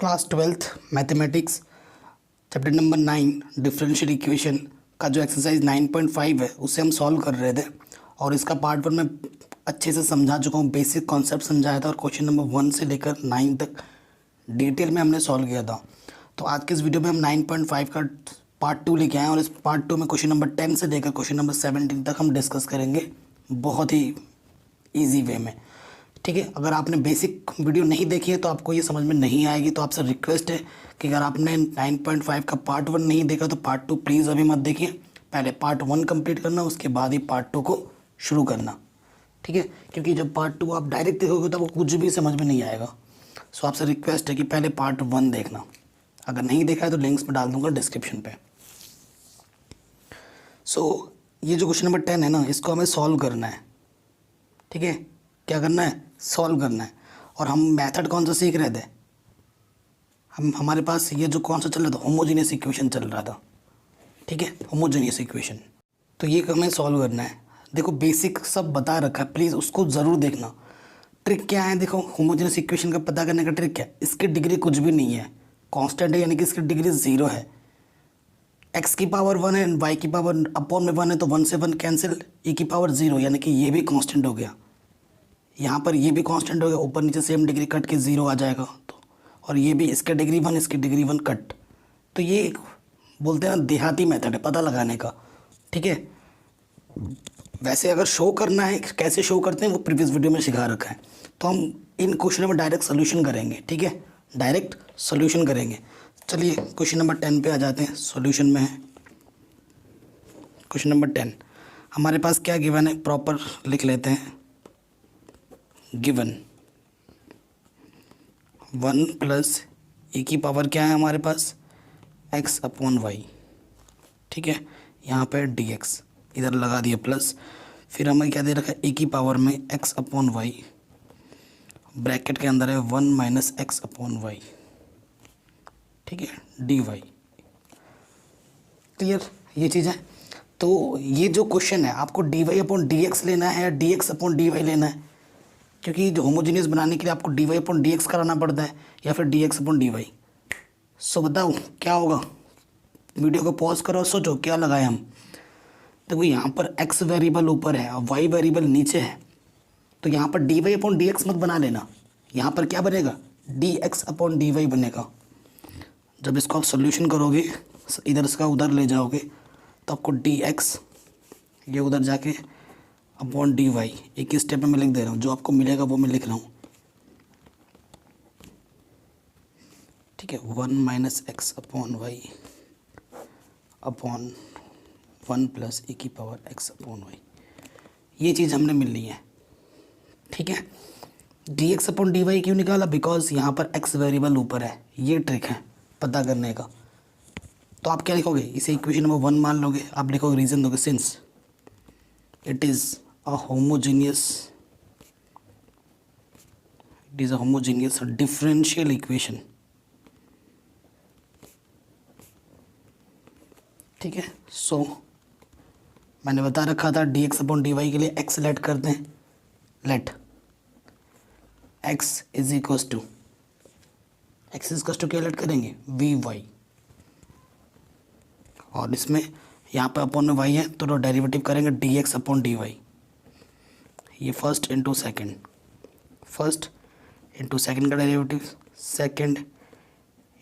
Class 12th mathematics chapter number 9 differential equation का जो exercise 9.5 है उसे हम सॉल्व कर रहे थे। और इसका पार्ट 1 में अच्छे से समझा चुका हूँ, बेसिक कॉन्सेप्ट समझाया था और क्वेश्चन नंबर 1 से लेकर 9 तक डिटेल में हमने सॉल्व किया था। तो आज के इस वीडियो में हम 9.5 का पार्ट 2 लेके आए हैं और इस पार्ट 2 में क्वेश्चन नंबर 10 से लेकर क्वेश्चन नंबर 17 तक हम डिस्कस करेंगे बहुत ही ईजी वे में। ठीक है, अगर आपने बेसिक वीडियो नहीं देखी है तो आपको ये समझ में नहीं आएगी। तो आपसे रिक्वेस्ट है कि अगर आपने 9.5 का पार्ट 1 नहीं देखा तो पार्ट 2 प्लीज़ अभी मत देखिए, पहले पार्ट 1 कंप्लीट करना, उसके बाद ही पार्ट 2 को शुरू करना। ठीक है, क्योंकि जब पार्ट 2 आप डायरेक्ट देखोगे तो वो कुछ भी समझ में नहीं आएगा। सो आपसे रिक्वेस्ट है कि पहले पार्ट 1 देखना, अगर नहीं देखा है तो लिंक्स में डाल दूँगा डिस्क्रिप्शन पे। सो ये जो क्वेश्चन नंबर 10 है ना, इसको हमें सॉल्व करना है। ठीक है, क्या करना है? सॉल्व करना है। और हम मेथड कौन सा सीख रहे थे? हमारे पास ये जो कौन सा चल रहा था, होमोजीनियस इक्वेशन चल रहा था। ठीक है, होमोजीनियस इक्वेशन, तो ये हमें सॉल्व करना है। देखो बेसिक सब बता रखा है, प्लीज़ उसको ज़रूर देखना। ट्रिक क्या है? देखो होमोजीनियस इक्वेशन का पता करने का ट्रिक क्या है? इसकी डिग्री कुछ भी नहीं है, कांस्टेंट है, यानी कि इसकी डिग्री 0 है। x की पावर 1 है, y की पावर अपॉन में 1 है, तो 1 से 1 कैंसिल, e की पावर 0, यानी कि ये भी कांस्टेंट हो गया। यहाँ पर ये भी कांस्टेंट हो गया, ऊपर नीचे सेम डिग्री कट के 0 आ जाएगा। तो और ये भी, इसका डिग्री 1, इसकी डिग्री 1 कट। तो ये एक बोलते हैं ना देहाती मेथड है पता लगाने का। ठीक है, वैसे अगर शो करना है कैसे शो करते हैं वो प्रीवियस वीडियो में सिखा रखा है। तो हम इन क्वेश्चनों में डायरेक्ट सोल्यूशन करेंगे। ठीक है, डायरेक्ट सोल्यूशन करेंगे। चलिए क्वेश्चन नंबर 10 पे आ जाते हैं। सॉल्यूशन में है क्वेश्चन नंबर 10। हमारे पास क्या गिवन है, प्रॉपर लिख लेते हैं। गिवन 1 प्लस e की पावर क्या है हमारे पास, x अपॉन वाई। ठीक है, यहाँ पे dx इधर लगा दिया प्लस, फिर हमें क्या दे रखा है, e की पावर में x अपॉन वाई, ब्रैकेट के अंदर है 1 माइनस एक्स अपॉन वाई। ठीक है, dy। क्लियर ये चीज़ है। तो ये जो क्वेश्चन है आपको dy अपॉन dx लेना है या dx अपॉन dy लेना है, क्योंकि जो होमोजीनियस बनाने के लिए आपको dy अपॉन dx कराना पड़ता है या फिर dx अपॉन dy। सो बताओ क्या होगा? वीडियो को पॉज करो, सोचो क्या लगाए हम। देखो यहाँ पर x वेरिएबल ऊपर है और y वेरिएबल नीचे है, तो यहाँ पर dy अपॉन dx मत बना लेना। यहाँ पर क्या बनेगा, dx अपॉन dy बनेगा। जब इसको आप सोल्यूशन करोगे, इधर इसका उधर ले जाओगे, तो आपको dx ये उधर जाके अपॉन dy, एक ही स्टेप में मैं लिख दे रहा हूँ, जो आपको मिलेगा वो मैं लिख रहा हूँ। ठीक है, 1 minus x upon y upon 1 plus e की पावर x अपॉन वाई, ये चीज़ हमने मिल ली है। ठीक है, dx अपॉन dy क्यों निकाला? बिकॉज यहाँ पर x वेरिएबल ऊपर है, ये ट्रिक है पता करने का। तो आप क्या लिखोगे, इसे इक्वेशन नंबर 1 मान लोगे, आप लिखोगे रीज़न दोगे, since it is a homogeneous differential equation। ठीक है, सो मैंने बता रखा था dx अपॉन dy के लिए x लेट करते हैं। Let x is equals to क्या लेट करेंगे, vy, और इसमें यहाँ पे अपॉन में y है तो डेरिवेटिव करेंगे dx अपॉन dy। ये first into second, first into second का डेरिवेटिव, सेकेंड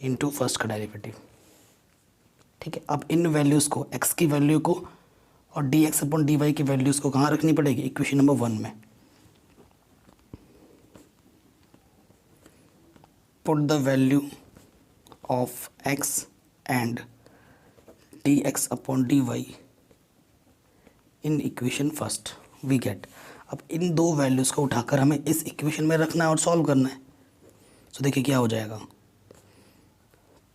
इंटू फर्स्ट का डेरिवेटिव। ठीक है, अब इन वैल्यूज़ को, x की वैल्यू को और dx अपॉन dy की वैल्यूज़ को कहाँ रखनी पड़ेगी, इक्वेशन नंबर 1 में। Put the value of x and dx upon dy in equation first, we get. अब इन दो वैल्यूज़ को उठाकर हमें इस इक्वेशन में रखना है और सॉल्व करना है। तो देखिए क्या हो जाएगा।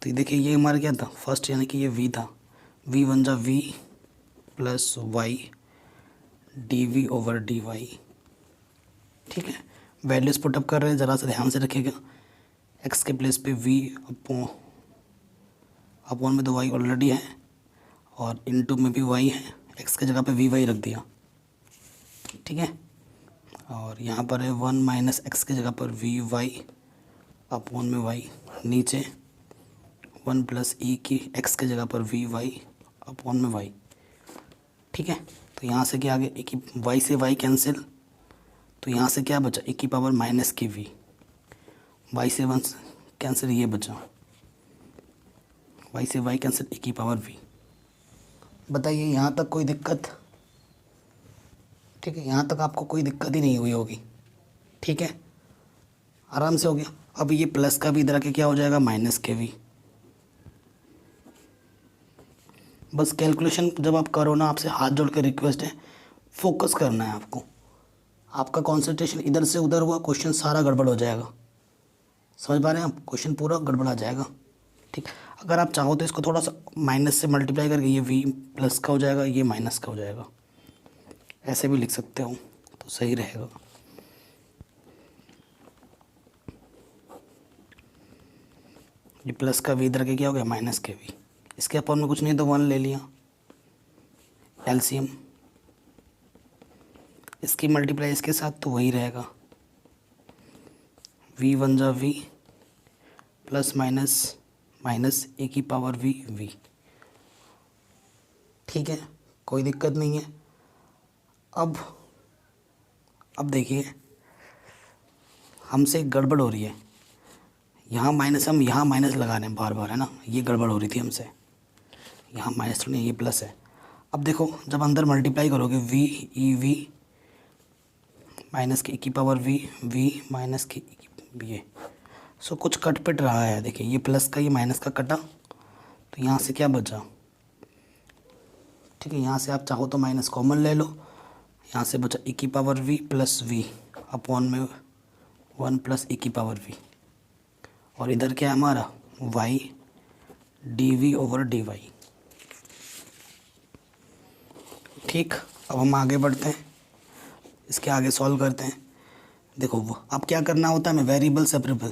तो देखिए ये हमारा क्या था, फर्स्ट यानी कि ये v था, v1 जा v plus y d over d y. ठीक है, वैल्यूज़ पुटअप कर रहे हैं, ज़रा सा ध्यान से रखिएगा। x के प्लेस पे v अपॉन में तो y ऑलरेडी है और इनटू में भी y है, x की जगह पे vy रख दिया। ठीक है, और यहाँ पर है 1 माइनस एक्स की जगह पर vy अपॉन में y नीचे 1 प्लस ई की एक्स की जगह पर वी वाई अपॉन में वाई। ठीक है, तो यहाँ से क्या आ गया, ए की वाई से वाई कैंसिल, तो यहाँ से क्या बचा, ए की पावर माइनस की वी, वाई से 1 कैंसिल, ये बचा वाई से वाई कैंसिल, ए की पावर वी। बताइए यहाँ तक कोई दिक्कत? ठीक है, यहाँ तक आपको कोई दिक्कत ही नहीं हुई होगी। ठीक है, आराम से हो गया। अब ये प्लस का भी इधर आके क्या हो जाएगा, माइनस के वी। बस कैलकुलेशन जब आप करो ना, आपसे हाथ जोड़ के रिक्वेस्ट है, फोकस करना है आपको। आपका कंसंट्रेशन इधर से उधर हुआ, क्वेश्चन सारा गड़बड़ हो जाएगा। समझ पा रहे हैं आप, क्वेश्चन पूरा गड़बड़ आ जाएगा। ठीक, अगर आप चाहो तो इसको थोड़ा सा माइनस से मल्टीप्लाई करके ये वी प्लस का हो जाएगा, ये माइनस का हो जाएगा, ऐसे भी लिख सकते हो तो सही रहेगा। ये प्लस का वी इधर के क्या हो गया, माइनस के वी। इसके अपॉन में कुछ नहीं तो 1 ले लिया एलसीएम, इसकी मल्टीप्लाई इसके साथ तो वही रहेगा, वी 1 जा वी प्लस माइनस माइनस ए की पावर वी वी। ठीक है, कोई दिक्कत नहीं है। अब देखिए, हमसे गड़बड़ हो रही है, यहाँ माइनस, हम यहाँ माइनस लगा रहे हैं बार बार, है ना, ये गड़बड़ हो रही थी हमसे। यहाँ माइनस तो नहीं, ये प्लस है। अब देखो, जब अंदर मल्टीप्लाई करोगे वी ई वी माइनस की की पावर वी वी माइनस की ये, सो कुछ कट पिट रहा है। देखिए, ये प्लस का ये माइनस का कटा, तो यहाँ से क्या बचा। ठीक है, यहाँ से आप चाहो तो माइनस कॉमन ले लो, यहाँ से बचा ए की power v plus v upon में 1 प्लस ए की पावर वी, और इधर क्या है हमारा, y d v over d y. ठीक, अब हम आगे बढ़ते हैं, इसके आगे सॉल्व करते हैं। देखो, वो अब क्या करना होता है हमें, वेरिएबल सेपरेबल,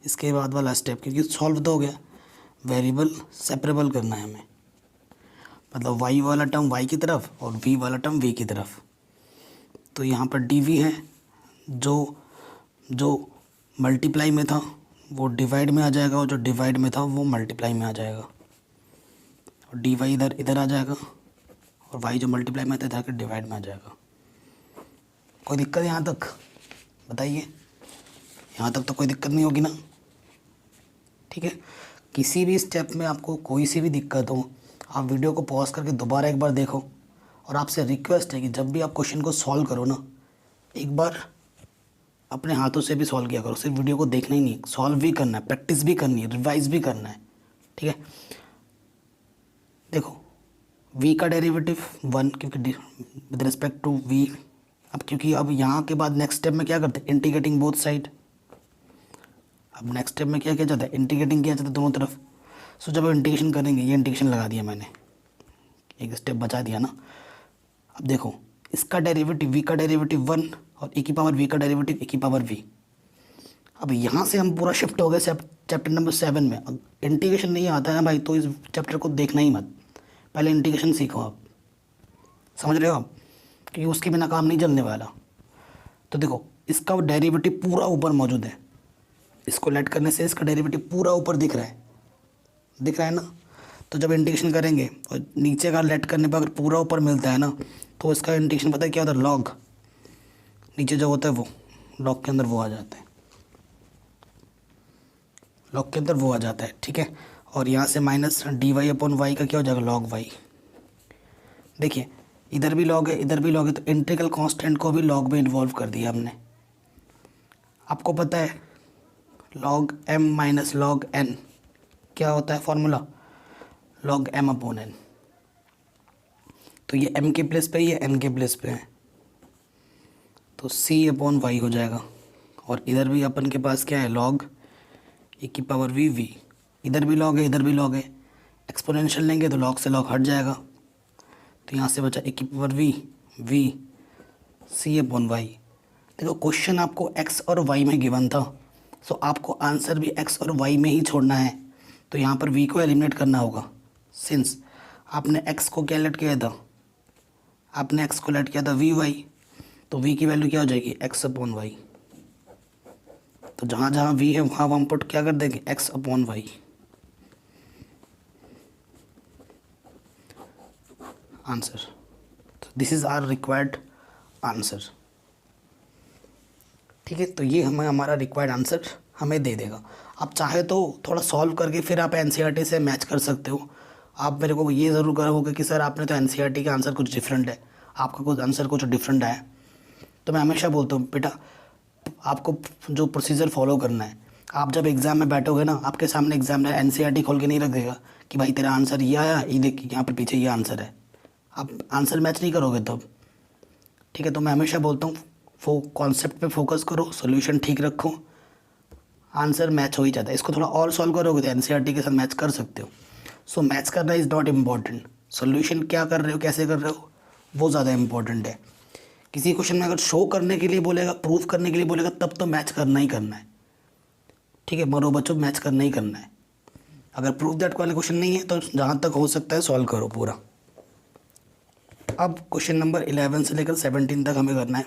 इसके बाद वाला स्टेप, क्योंकि सॉल्व तो हो गया, वेरिएबल सेपरेबल करना है हमें, मतलब y वाला टर्म y की तरफ और v वाला टर्म v की तरफ। तो यहाँ पर dv है, जो मल्टीप्लाई में था वो डिवाइड में आ जाएगा, और जो डिवाइड में था वो मल्टीप्लाई में आ जाएगा, और dy इधर आ जाएगा, और y जो मल्टीप्लाई में था इधर के डिवाइड में आ जाएगा। कोई दिक्कत यहाँ तक? बताइए, यहाँ तक तो कोई दिक्कत नहीं होगी ना? ठीक है, किसी भी स्टेप में आपको कोई सी भी दिक्कत हो, आप वीडियो को पॉज करके दोबारा एक बार देखो, और आपसे रिक्वेस्ट है कि जब भी आप क्वेश्चन को सॉल्व करो ना, एक बार अपने हाथों से भी सॉल्व किया करो, सिर्फ वीडियो को देखना ही नहीं, सॉल्व भी करना है, प्रैक्टिस भी करनी है, रिवाइज भी करना है। ठीक है, देखो v का डेरिवेटिव 1, क्योंकि विद रिस्पेक्ट टू v, अब क्योंकि अब यहाँ के बाद नेक्स्ट स्टेप में क्या करते हैं, इंटीग्रेटिंग बोथ साइड। अब नेक्स्ट स्टेप में क्या किया जाता है, इंटीग्रेटिंग किया जाता है दोनों तरफ। सो जब इंटीग्रेशन करेंगे, ये इंटीग्रेशन लगा दिया मैंने, एक स्टेप बचा दिया ना। अब देखो, इसका डेरिवेटिव v का डेरिवेटिव 1 और e की पावर v का डेरिवेटिव e की पावर v। अब यहाँ से हम पूरा शिफ्ट हो गए चैप्टर नंबर 7 में। अब इंटीग्रेशन नहीं आता है ना भाई, तो इस चैप्टर को देखना ही मत, पहले इंटीग्रेशन सीखो आप। समझ रहे हो आप, क्योंकि उसके बिना काम नहीं चलने वाला। तो देखो, इसका डेरिवेटिव पूरा ऊपर मौजूद है, इसको लेट करने से इसका डेरिवेटिव पूरा ऊपर दिख रहा है ना। तो जब इंटीग्रेशन करेंगे और नीचे का लेट करने पर अगर पूरा ऊपर मिलता है ना, तो इसका इंटीग्रेशन पता है क्या होता है, लॉग। नीचे जो होता है वो लॉग के अंदर वो आ जाता है, लॉग के अंदर वो आ जाता है। ठीक है, और यहाँ से minus d Y upon y का क्या हो जाएगा, लॉग वाई। देखिए, इधर भी लॉग है, इधर भी लॉग है, तो इंटीग्रल कांस्टेंट को भी लॉग में इन्वॉल्व कर दिया हमने। आपको पता है log m minus log n क्या होता है formula, log m upon n। तो ये m के प्लेस पे, ये n के प्लेस पे है, तो c अपॉन y हो जाएगा। और इधर भी अपन के पास क्या है, लॉग e की पावर v। इधर भी लॉग है, इधर भी लॉग है, एक्सपोनेंशियल लेंगे तो लॉग से लॉग हट जाएगा, तो यहाँ से बचा e की power v c upon y। देखो, क्वेश्चन आपको x और y में गिवन था, सो आपको आंसर भी x और y में ही छोड़ना है। तो यहाँ पर v को एलिमिनेट करना होगा, सिंस आपने x को क्या लेट किया था, आपने x को लेट किया था vy, तो v की वैल्यू क्या हो जाएगी, x अपॉन y। तो जहाँ जहाँ वी है वहाँ हम पुट क्या कर देंगे, एक्स अपॉन वाई। आंसर, तो this is our required answer. ठीक है, तो ये हमें हमारा रिक्वायर्ड आंसर हमें दे देगा। आप चाहे तो थोड़ा सॉल्व करके फिर आप एनसीईआरटी से मैच कर सकते हो। आप मेरे को ये ज़रूर करोगे कि सर आपने तो एनसीईआरटी का आंसर कुछ डिफरेंट है, आपका कुछ आंसर कुछ डिफरेंट है। तो मैं हमेशा बोलता हूँ बेटा, आपको जो प्रोसीजर फॉलो करना है, आप जब एग्ज़ाम में बैठोगे ना, आपके सामने एग्जामिनर एनसीईआरटी खोल के नहीं रख देगा कि भाई तेरा आंसर ये आया, ये देख यहाँ पर पीछे ये आंसर है, आप आंसर मैच नहीं करोगे तब। ठीक है, तो मैं हमेशा बोलता हूँ कॉन्सेप्ट पे फोकस करो, सोल्यूशन ठीक रखो, आंसर मैच हो ही जाता है। इसको थोड़ा और सॉल्व करोगे तो एनसीईआरटी के साथ मैच कर सकते हो। सो मैच करना इज़ नॉट इम्पॉर्टेंट, सोल्यूशन क्या कर रहे हो, कैसे कर रहे हो, वो ज़्यादा इंपॉर्टेंट है। किसी क्वेश्चन में अगर शो करने के लिए बोलेगा, प्रूफ करने के लिए बोलेगा, तब तो मैच करना ही करना है। ठीक है, मरो बच्चों, मैच करना ही करना है। अगर प्रूफ दैट वाले क्वेश्चन नहीं है तो जहाँ तक हो सकता है सॉल्व करो पूरा। अब क्वेश्चन नंबर 11 से लेकर 17 तक हमें करना है।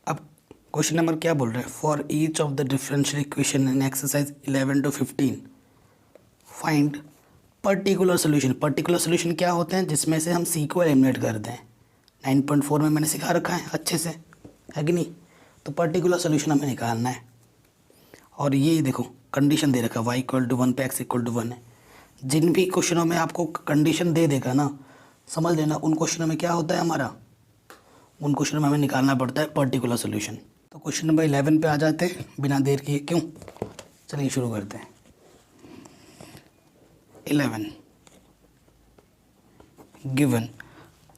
अब क्वेश्चन नंबर क्या बोल रहे हैं, for each of the differential equation in exercise 11 to 15 find particular solution. Particular solution क्या होते हैं, जिसमें से हम सी को एलिमिनेट कर दें। 9.4 में मैंने सिखा रखा है अच्छे से, है कि नहीं। तो पर्टिकुलर सोल्यूशन हमें निकालना है। और ये देखो कंडीशन दे रखा है, y इक्वल टू 1 पे x इक्वल टू 1 है। जिन भी क्वेश्चनों में आपको कंडीशन दे देगा ना, समझ लेना उन क्वेश्चनों में क्या होता है हमारा, उन क्वेश्चनों में हमें निकालना पड़ता है पर्टिकुलर सोल्यूशन। तो क्वेश्चन नंबर 11 पे आ जाते हैं बिना देर किए, क्यों, चलिए शुरू करते हैं। 11 गिवन,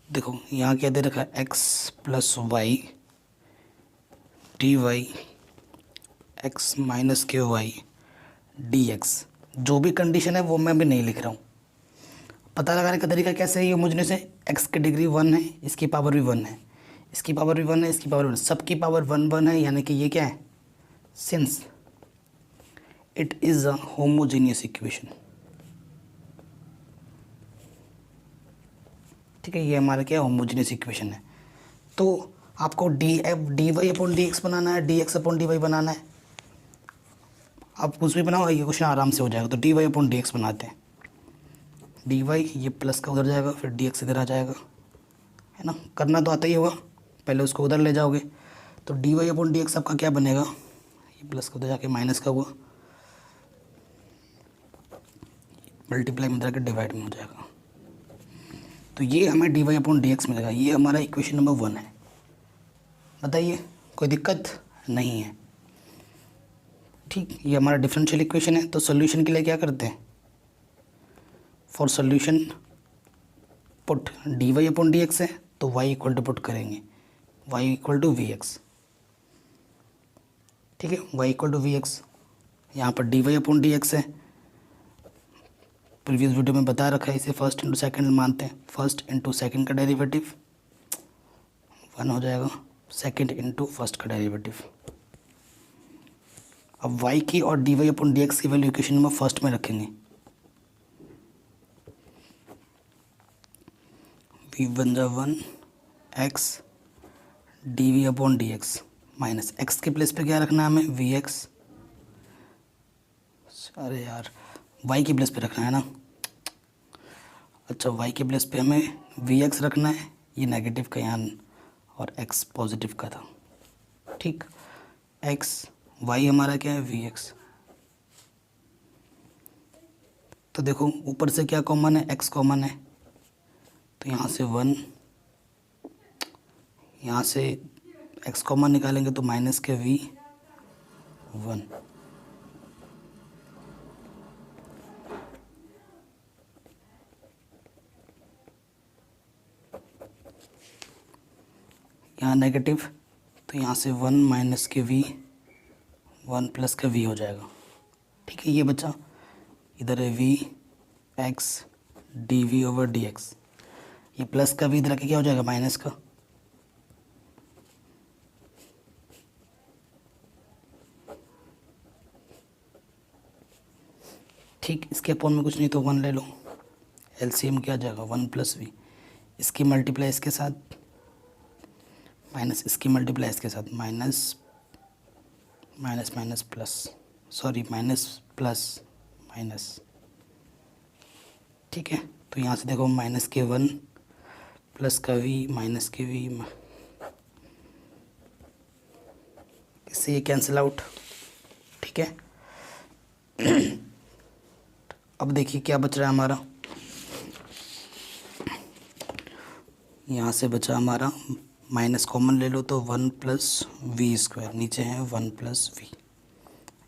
देखो यहाँ क्या दे रखा है, x plus y d y x minus k y d x. जो भी कंडीशन है वो मैं भी नहीं लिख रहा हूँ। पता लगाने का तरीका कैसे है, ये मुझे से x की डिग्री 1 है, इसकी पावर भी 1 है, इसकी पावर भी 1 है, इसकी पावर 1, सबकी पावर 1 1 है, यानी कि ये क्या है, since it is a homogeneous equation. ठीक है, ये हमारा क्या होमोजीनियस इक्वेशन है। तो आपको D Y upon D X बनाना है, D x upon D Y बनाना है। आप कुछ भी बनाओ, ये क्वेश्चन आराम से हो जाएगा। तो d Y upon D x बनाते हैं, डी वाई ये प्लस का उधर जाएगा, फिर डी एक्स इधर आ जाएगा, है ना। करना तो आता ही होगा, पहले उसको उधर ले जाओगे। तो d Y upon D x आपका क्या बनेगा, ये प्लस का उधर जाके माइनस का हुआ, मल्टीप्लाई में जाकर डिवाइड में हो जाएगा। तो ये हमें d Y upon D x मिलेगा। ये हमारा इक्वेशन नंबर 1 है। बताइए कोई दिक्कत नहीं है। ठीक, ये हमारा डिफरेंशियल इक्वेशन है। तो सोल्यूशन के लिए क्या करते हैं, for solution put d Y upon D x है तो वाई इक्वल टू पुट करेंगे y equal to we x. ठीक है, y equal to we x, यहाँ पर d Y upon D x है। प्रीवियस वीडियो में बता रखा है, इसे फर्स्ट इंटू सेकेंड मानते हैं। फर्स्ट इंटू सेकेंड का डेरिवेटिव 1 हो जाएगा, सेकेंड इंटू फर्स्ट का डेरिवेटिव। अब y की और d Y upon D x की वैल्यू इक्वेशन नंबर फर्स्ट में रखेंगे। वी बन जा 1 x d v upon D x minus x के प्लेस पे क्या रखना है हमें, वी एक्स। अरे यार y की प्लेस पे रखना है ना, अच्छा y के प्लेस पे हमें वी एक्स रखना है, ये नेगेटिव का यहाँ और x पॉजिटिव का था। ठीक, x y हमारा क्या है, वी एक्स। तो देखो ऊपर से क्या कॉमन है, x कॉमन है, तो यहाँ से 1, यहाँ से x कॉमन निकालेंगे तो माइनस के v 1। यहाँ नेगेटिव, तो यहाँ से 1 माइनस के v 1 प्लस का v हो जाएगा। ठीक है, ये बचा, इधर है v x d v over d x, ये प्लस का v इधर आके क्या हो जाएगा, माइनस का। ठीक, इसके अपॉन में कुछ नहीं तो 1 ले लो, एलसीएम क्या आ जाएगा 1 प्लस वी, इसकी मल्टीप्लाई इसके साथ माइनस इसकी मल्टीप्लाई इसके साथ, minus minus minus plus, sorry minus plus minus, ठीक है। तो यहाँ से देखो माइनस के वन प्लस का वी माइनस के वी, इससे ये कैंसिल आउट, ठीक है। अब देखिए क्या बच रहा है हमारा, यहाँ से बचा हमारा माइनस कॉमन ले लो तो वन प्लस वी स्क्वायर, नीचे है वन प्लस वी,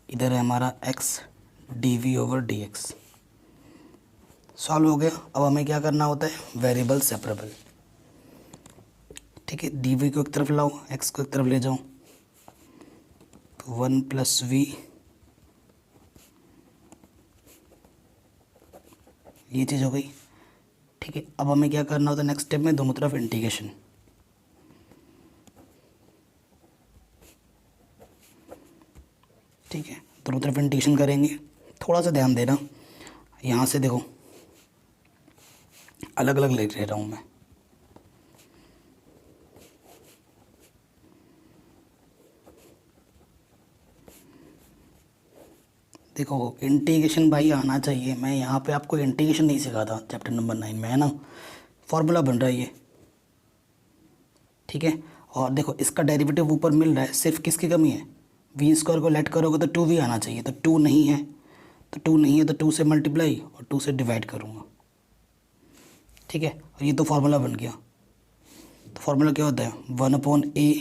इधर है हमारा x d v over d x. Solve हो गया। अब हमें क्या करना होता है, वेरिएबल सेपरेबल, ठीक है। डी वी को एक तरफ लाओ, एक्स को एक तरफ ले जाओ, तो वन प्लस वी, ये चीज़ हो गई, ठीक है। अब हमें क्या करना होता है नेक्स्ट स्टेप में, दोनों तरफ इंटीग्रेशन, ठीक है। दोनों तरफ इंटीग्रेशन करेंगे। थोड़ा सा ध्यान देना, यहाँ से देखो अलग अलग ले रहा हूँ मैं, देखो इंटीग्रेशन भाई आना चाहिए। मैं यहाँ पे आपको इंटीग्रेशन नहीं सिखाता चैप्टर नंबर 9 में, है ना। फॉर्मूला बन रहा है ये, ठीक है। और देखो इसका डेरिवेटिव ऊपर मिल रहा है, सिर्फ किसकी कमी है, वी स्क्वायर को लेट करोगे तो 2v आना चाहिए, तो 2 नहीं है, तो 2 नहीं है तो 2 से मल्टीप्लाई और 2 से डिवाइड करूँगा, ठीक है। और ये तो फार्मूला बन गया। तो फार्मूला क्या होता है, 1/a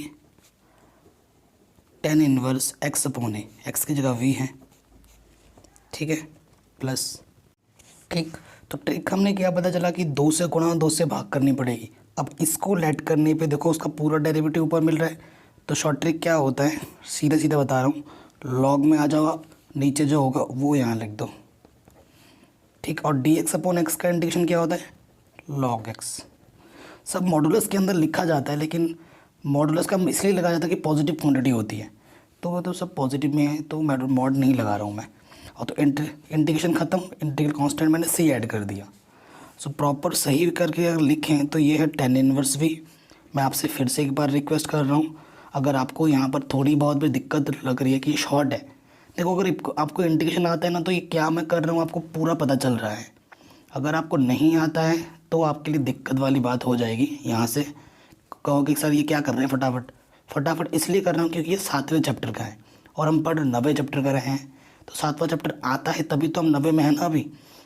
tan inverse x/a, x की जगह v है, ठीक है, प्लस, ठीक। तो ट्रिक हमने क्या पता चला कि 2 से गुणा 2 से भाग करनी पड़ेगी। अब इसको लेट करने पे देखो उसका पूरा डेरिवेटिव ऊपर मिल रहा है, तो शॉर्ट ट्रिक क्या होता है, सीधा सीधा बता रहा हूँ, लॉग में आ जाओ आप, नीचे जो होगा वो यहाँ लिख दो, ठीक। और dx/x का इंटीग्रेशन क्या होता है, log x। सब मॉडुलस के अंदर लिखा जाता है, लेकिन मॉडुलस का इसलिए लगा जाता है कि पॉजिटिव क्वांटिटी होती है, तो वो तो सब पॉजिटिव में है, तो मॉड नहीं लगा रहा हूँ मैं। और तो इंटीग्रेशन ख़त्म, इंटीग्रल कांस्टेंट मैंने सी ऐड कर दिया। सो प्रॉपर सही करके अगर लिखें तो ये है tan इनवर्स भी। मैं आपसे फिर से एक बार रिक्वेस्ट कर रहा हूँ, अगर आपको यहाँ पर थोड़ी बहुत भी दिक्कत लग रही है कि शॉर्ट है, देखो अगर आपको इंटीग्रेशन आता है ना, तो ये क्या मैं कर रहा हूँ आपको पूरा पता चल रहा है। अगर आपको नहीं आता है तो आपके लिए दिक्कत वाली बात हो जाएगी। यहाँ से कहोगे सर ये क्या कर रहे हैं फटाफट, फटाफट इसलिए कर रहा हूँ क्योंकि ये 7वें चैप्टर का है और हम पढ़ 9वें चैप्टर कर रहे हैं। तो 7वां चैप्टर आता है तभी तो हम 90 में है ना अभी,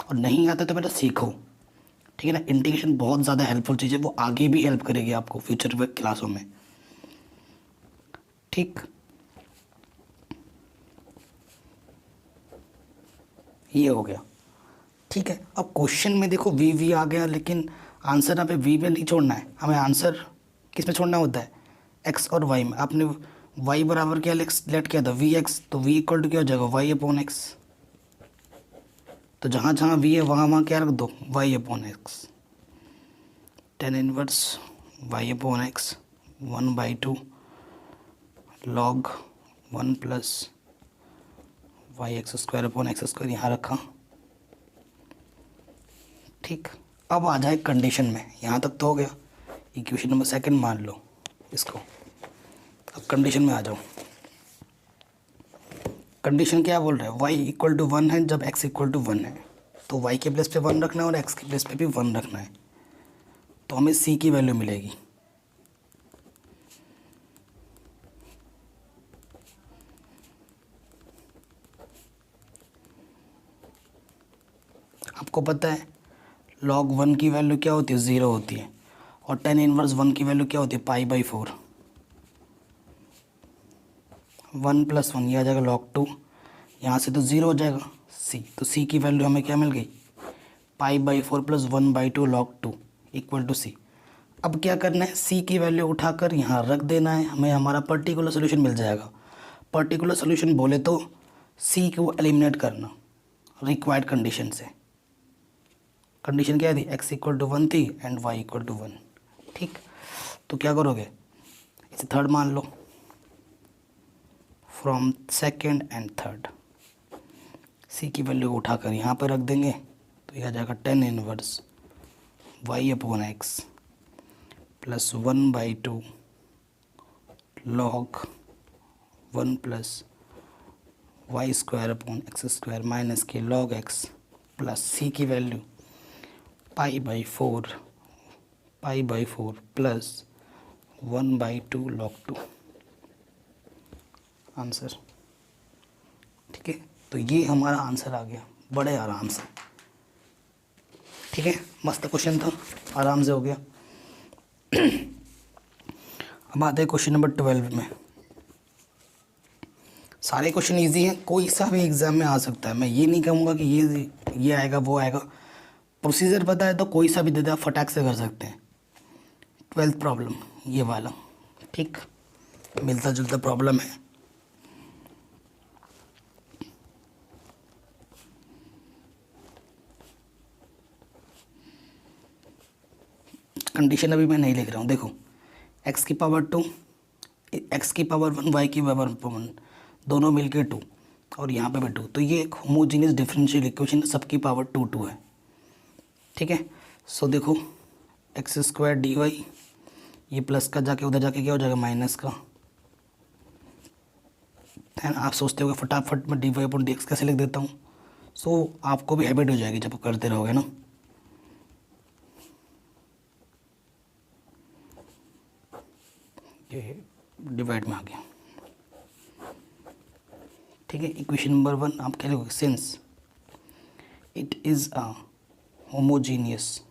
और नहीं आता तो बेटा सीखो, ठीक है ना। इंटीग्रेशन बहुत ज़्यादा हेल्पफुल चीज़ है, वो आगे भी हेल्प करेगी आपको फ्यूचर में क्लासों में, ठीक। ये हो गया, ठीक है। अब क्वेश्चन में देखो वी आ गया, लेकिन आंसर यहाँ पे वी में नहीं छोड़ना है, हमें आंसर किस में छोड़ना होता है, एक्स और वाई में। आपने वाई बराबर क्या लेट किया था, वी एक्स, तो वी इक्वल टू क्या हो जाएगा, वाई अपॉन एक्स। तो जहाँ जहाँ वी है वहाँ वहाँ क्या रख दो, y upon x, tan inverse y upon x 1/2 log 1 plus y x square upon x square, यहाँ रखा, ठीक। अब आ जाए कंडीशन में, यहाँ तक तो हो गया, इक्वेशन नंबर 2 मान लो इसको। अब कंडीशन में आ जाओ, कंडीशन क्या बोल रहा है, y इक्वल टू 1 है जब x इक्वल टू 1 है, तो y के प्लेस पे 1 रखना है और x के प्लेस पे भी 1 रखना है, तो हमें c की वैल्यू मिलेगी। आपको पता है log 1 की वैल्यू क्या होती है, 0 होती है, और tan इनवर्स 1 की वैल्यू क्या होती है, π/4। 1 + 1 ये आ जाएगा log 2, यहाँ से तो 0 हो जाएगा c, तो c की वैल्यू हमें क्या मिल गई, π/4 + 1/2 log 2 इक्वल टू c। अब क्या करना है, c की वैल्यू उठाकर यहाँ रख देना है, हमें हमारा पर्टिकुलर सोल्यूशन मिल जाएगा। पर्टिकुलर सोल्यूशन बोले तो c को एलिमिनेट करना रिक्वायर्ड कंडीशन से। कंडीशन क्या थी, x इक्वल टू 1 थी एंड y इक्वल टू 1, ठीक। तो क्या करोगे, इसे थर्ड मान लो, from second and third c की वैल्यू को उठाकर यहाँ पर रख देंगे, तो यह आ जाएगा tan inverse y upon x plus 1/2 log 1 plus y square upon x square minus k log x plus c की value pi by four plus 1/2 log 2 answer. ठीक है, तो ये हमारा आंसर आ गया बड़े आराम से। ठीक है, मस्त क्वेश्चन था, आराम से हो गया। अब आते हैं क्वेश्चन नंबर 12 में। सारे क्वेश्चन इजी हैं, कोई सा भी एग्ज़ाम में आ सकता है। मैं ये नहीं कहूँगा कि ये आएगा वो आएगा। प्रोसीजर पता है तो कोई सा भी दे दे आप फटाक से कर सकते हैं। 12th प्रॉब्लम ये वाला, ठीक, मिलता जुलता प्रॉब्लम है। कंडीशन अभी मैं नहीं लिख रहा हूँ। देखो, x की पावर 2, x की पावर 1, y की पावर 1, दोनों मिलके 2 और यहाँ पे भी 2, तो ये एक होमोजीनियस डिफरेंशियल इक्वेशन सबकी पावर 2 है। ठीक है, सो देखो एक्स स्क्वायर डी वाई, ये प्लस का जाके उधर जाके क्या हो जाएगा माइनस का। है ना, आप सोचते हो फटाफट मैं d Y upon D x कैसे लिख देता हूँ। सो आपको भी हैबिट हो जाएगी जब करते रहोगे ना। ये डिवाइड में आ गया। ठीक है, इक्वेशन नंबर 1 आप क्या लिखोगे, since it is a homogeneous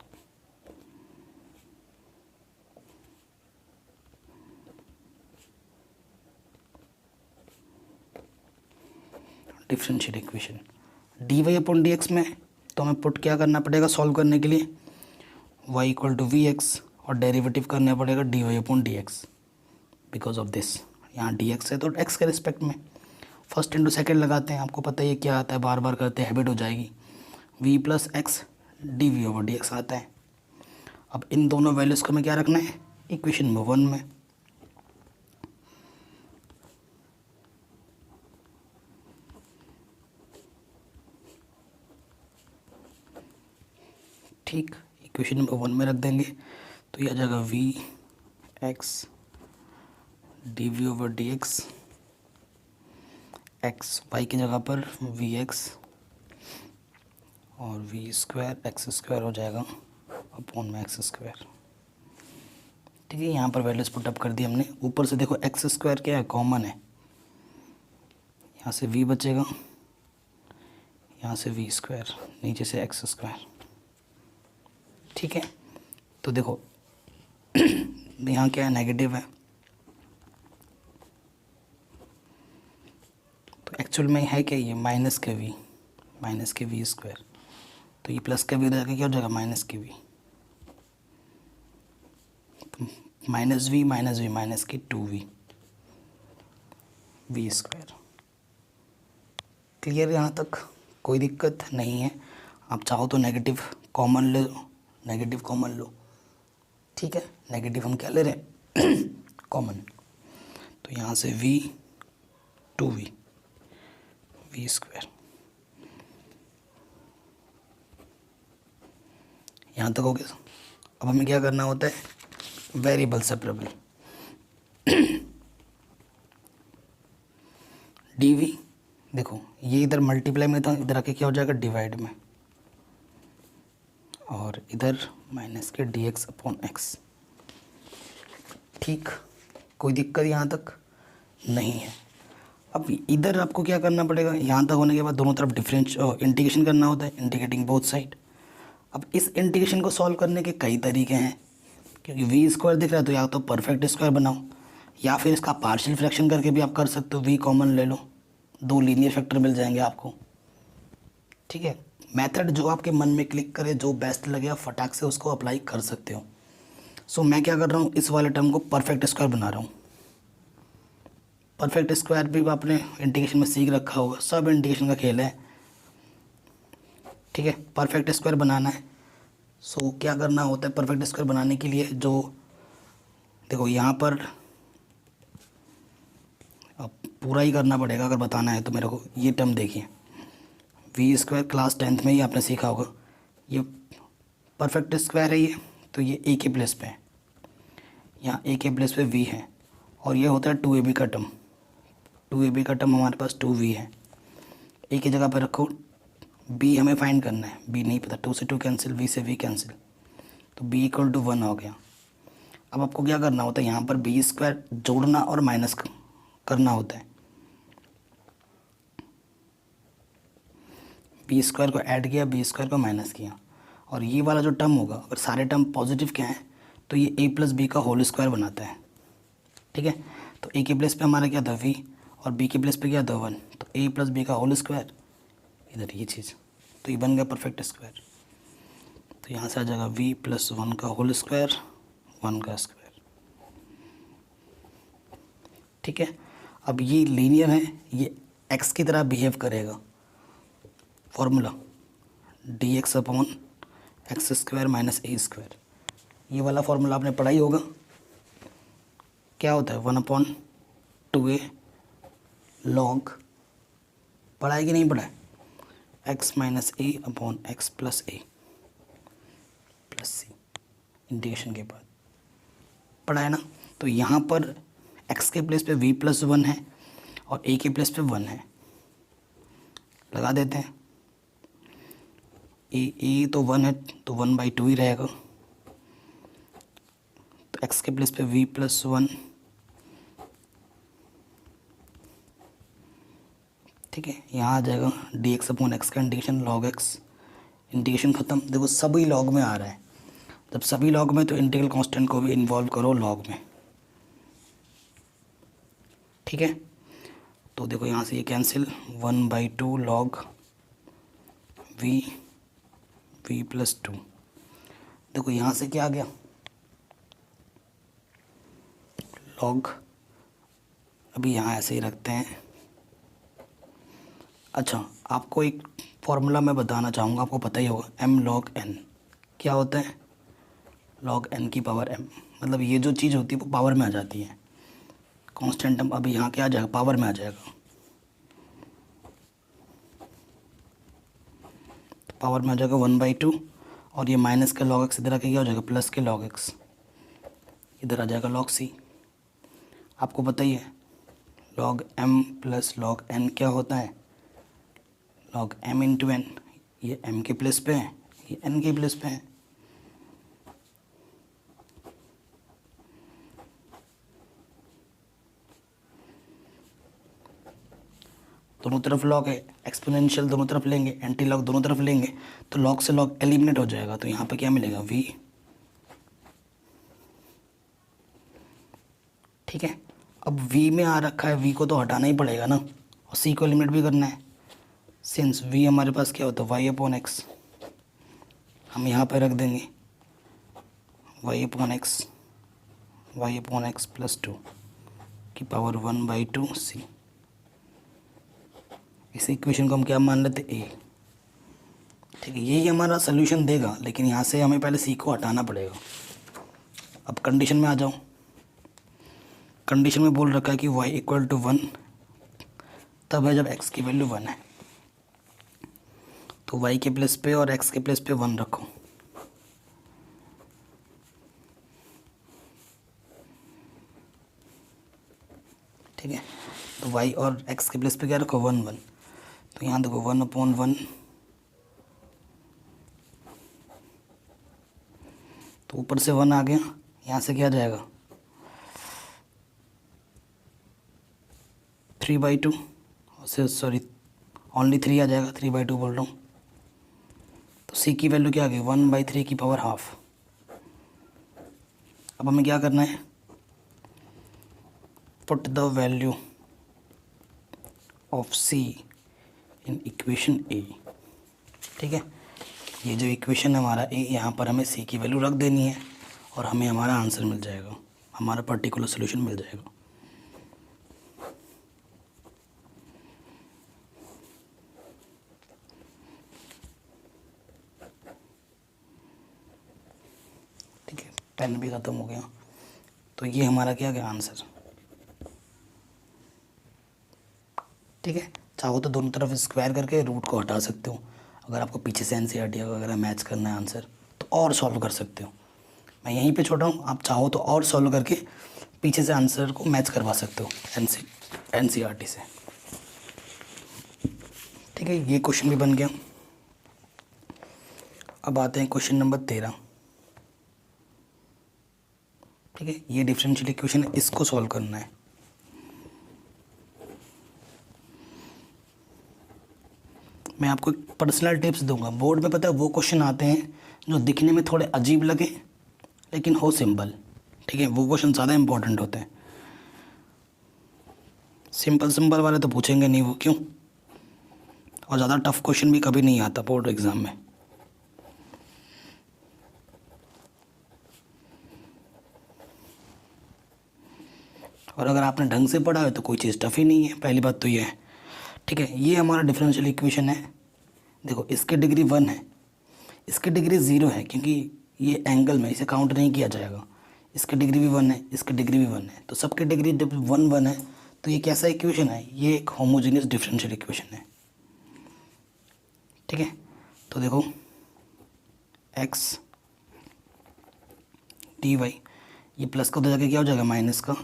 differential equation d Y upon D x में, तो हमें पुट क्या करना पड़ेगा सॉल्व करने के लिए, y equal to we x और डेरिवेटिव करना पड़ेगा d Y upon D x. Because of this यहाँ डी एक्स है तो एक्स के रिस्पेक्ट में फर्स्ट इंटू सेकेंड लगाते हैं। आपको पता है ये क्या आता है, बार बार करते हैं हैबिट हो जाएगी। v plus x d v over d x आता है। अब इन दोनों वैल्यूज़ को हमें क्या रखना है इक्वेशन नंबर 1 में। ठीक, इक्वेशन नंबर 1 में रख देंगे तो ये आ जाएगा v x d v over d x, x y की जगह पर वी एक्स और वी स्क्वायर एक्स स्क्वायर हो जाएगा अपॉन में एक्स स्क्वायर। ठीक है, यहाँ पर वैल्यूज पुट अप कर दी हमने। ऊपर से देखो एक्स स्क्वायर क्या है, कॉमन है, यहाँ से वी बचेगा, यहाँ से वी स्क्वायर, नीचे से एक्स स्क्वायर। ठीक है, तो देखो यहाँ क्या है, नेगेटिव है, तो एक्चुअल में है क्या, ये माइनस के वी स्क्वायर, तो ये प्लस का वी उधर जाके क्या हो जाएगा माइनस के वी, तो माइनस वी माइनस की 2v वी स्क्वायर। क्लियर, यहाँ तक कोई दिक्कत नहीं है। आप चाहो तो नेगेटिव कॉमन ले लो, नेगेटिव कॉमन लो। ठीक है, नेगेटिव हम क्या ले रहे हैं कॉमन, तो यहाँ से v 2v वी स्क्वायर। यहाँ तक हो गया। अब हमें क्या करना होता है, वेरिएबल सेपरेबल डी देखो ये इधर मल्टीप्लाई में था, इधर आके क्या हो जाएगा डिवाइड में, और इधर माइनस के डी एक्स अपॉन एक्स। ठीक, कोई दिक्कत यहाँ तक नहीं है। अब इधर आपको क्या करना पड़ेगा, यहाँ तक होने के बाद दोनों तरफ इंटीग्रेशन करना होता है, इंटीग्रेटिंग बोथ साइड। अब इस इंटीग्रेशन को सॉल्व करने के कई तरीके हैं, क्योंकि वी स्क्वायर दिख रहा है तो या तो परफेक्ट स्क्वायर बनाओ या फिर इसका पार्शियल फ्रैक्शन करके भी आप कर सकते हो। वी कॉमन ले लो, 2 लीनियर फैक्टर मिल जाएंगे आपको। ठीक है, मेथड जो आपके मन में क्लिक करे, जो बेस्ट लगे, आप फटाक से उसको अप्लाई कर सकते हो। सो मैं क्या कर रहा हूँ, इस वाले टर्म को परफेक्ट स्क्वायर बना रहा हूँ। परफेक्ट स्क्वायर भी आपने इंटीग्रेशन में सीख रखा होगा, सब इंटीग्रेशन का खेल है। ठीक है, परफेक्ट स्क्वायर बनाना है। सो क्या करना होता है परफेक्ट स्क्वायर बनाने के लिए, जो देखो यहाँ पर अब पूरा ही करना पड़ेगा अगर बताना है तो मेरे को। ये टर्म देखिए, वी स्क्वायर क्लास 10th में ही आपने सीखा होगा, ये परफेक्ट स्क्वायर है ये, तो ये ए के प्लेस पे है, यहाँ ए के प्लेस पे v है, और ये होता है 2ab का टर्म। 2ab का टर्म हमारे पास 2v है, ए की जगह पर रखो, बी हमें फाइंड करना है, बी नहीं पता, 2 से 2 कैंसिल, वी से वी कैंसिल, तो बी इक्वल टू 1 हो गया। अब आपको क्या करना होता है, यहाँ पर बी स्क्वायर जोड़ना और माइनस करना होता है। बी स्क्वायर को ऐड किया, बी स्क्वायर को माइनस किया, और ये वाला जो टर्म होगा, अगर सारे टर्म पॉजिटिव क्या हैं तो ये ए प्लस बी का होल स्क्वायर बनाता है। ठीक है, तो ए के प्लेस पे हमारा क्या था वी, और बी के प्लेस पे क्या था 1, तो ए प्लस बी का होल स्क्वायर, इधर ये चीज़, तो ये बन गया परफेक्ट स्क्वायर। तो यहाँ से आ जाएगा v प्लस 1 का होल स्क्वायर, 1 का स्क्वायर। ठीक है, अब ये लीनियर है, ये x की तरह बिहेव करेगा। Formula dx upon x square minus A square, ये वाला फॉर्मूला आपने पढ़ा ही होगा। क्या होता है 1/2a लॉग, पढ़ा है कि नहीं पढ़ा है, x माइनस ए अपॉन एक्स प्लस ए प्लस सी, इंटीग्रेशन के बाद पढ़ा है ना। तो यहाँ पर x के प्लेस पे v प्लस 1 है और a के प्लेस पे 1 है, लगा देते हैं। ए तो 1 है तो 1/2 ही रहेगा, तो x के प्लेस पे v प्लस 1, ठीक है, यहाँ आ जाएगा dx अपॉन एक्स का इंटीग्रेशन लॉग x, इंटीग्रेशन ख़त्म। देखो सभी लॉग में आ रहा है, जब सभी लॉग में तो इंटीग्रल कांस्टेंट को भी इन्वॉल्व करो लॉग में। ठीक है, तो देखो यहाँ से ये कैंसिल, 1/2 लॉग v प्लस 2। देखो यहाँ से क्या आ गया लॉग, अभी यहाँ ऐसे ही रखते हैं। अच्छा, आपको एक फॉर्मूला मैं बताना चाहूँगा, आपको पता ही होगा, m log n क्या होता है, log n की पावर m, मतलब ये जो चीज़ होती है वो पावर में आ जाती है। कांस्टेंट टर्म अभी यहाँ क्या आ जाएगा, पावर में आ जाएगा, तो पावर में आ जाएगा 1/2, और ये माइनस के log x इधर आके क्या हो जाएगा, प्लस के log x, इधर आ जाएगा log c। आपको पता ही है log m plus log n क्या होता है, log m इंटू एन, ये m के प्लेस पे है, ये n के प्लेस पे है। दोनों तरफ लॉग है, एक्सपोनेंशियल दोनों तरफ लेंगे, एंटी लॉग दोनों तरफ लेंगे, तो लॉग से लॉग एलिमिनेट हो जाएगा। तो यहाँ पे क्या मिलेगा v, ठीक है। अब v में आ रखा है, v को तो हटाना ही पड़ेगा ना, और c को एलिमिनेट भी करना है। सिंस v हमारे पास क्या होता है y अपॉन एक्स, हम यहाँ पे रख देंगे y अपॉन एक्स प्लस 2 की पावर 1/2 c। इस इक्वेशन को हम क्या मान लेते a, ठीक है। यही हमारा सोल्यूशन देगा, लेकिन यहाँ से हमें पहले c को हटाना पड़ेगा। अब कंडीशन में आ जाओ, कंडीशन में बोल रखा है कि y इक्वल टू 1 तब है जब x की वैल्यू 1 है, तो y के प्लेस पे और x के प्लेस पे 1 रखो। ठीक है, तो y और x के प्लेस पे क्या रखो 1 1, तो यहाँ देखो 1/1, तो ऊपर से 1 आ गया, यहाँ से क्या जाएगा 3/2, से सॉरी ओनली 3 आ जाएगा, 3/2 बोल रहा हूँ। तो c की वैल्यू क्या आ गई 1/3 की पावर हाफ। अब हमें क्या करना है, put the value of c in equation a। ठीक है, ये जो इक्वेशन है हमारा a, यहाँ पर हमें c की वैल्यू रख देनी है और हमें हमारा आंसर मिल जाएगा, हमारा पर्टिकुलर सोल्यूशन मिल जाएगा। ठीक है, पेन भी ख़त्म हो गया, तो ये हमारा क्या गया आंसर। ठीक है, चाहो तो दोनों तरफ स्क्वायर करके रूट को हटा सकते हो। अगर आपको पीछे से एनसीईआरटी वगैरह मैच करना है आंसर, तो और सॉल्व कर सकते हो। मैं यहीं पे छोड़ रहा हूँ, आप चाहो तो और सॉल्व करके पीछे से आंसर को मैच करवा सकते हो एनसीईआरटी से। ठीक है। ठीक है, ये क्वेश्चन भी बन गया। अब आते हैं क्वेश्चन नंबर 13। ठीक है, ये डिफरेंशियल इक्वेशन है, इसको सॉल्व करना है। मैं आपको एक पर्सनल टिप्स दूंगा। बोर्ड में पता है वो क्वेश्चन आते हैं जो दिखने में थोड़े अजीब लगे लेकिन हो सिंपल। ठीक है, वो क्वेश्चन ज़्यादा इंपॉर्टेंट होते हैं। सिंपल सिंपल वाले तो पूछेंगे नहीं वो, क्यों? और ज़्यादा टफ क्वेश्चन भी कभी नहीं आता बोर्ड एग्ज़ाम में। और अगर आपने ढंग से पढ़ा है तो कोई चीज़ टफ ही नहीं है, पहली बात तो ये है। ठीक है, ये हमारा डिफरेंशियल इक्वेशन है। देखो, इसकी डिग्री 1 है, इसकी डिग्री 0 है, क्योंकि ये एंगल में इसे काउंट नहीं किया जाएगा। इसकी डिग्री भी 1 है, इसकी डिग्री भी 1 है, तो सबकी डिग्री जब 1 1 है तो ये कैसा इक्वेशन है? ये एक होमोजेनियस डिफरेंशियल इक्वेशन है। ठीक है, तो देखो x dy, ये प्लस का उधर जाके क्या हो जाएगा? माइनस का।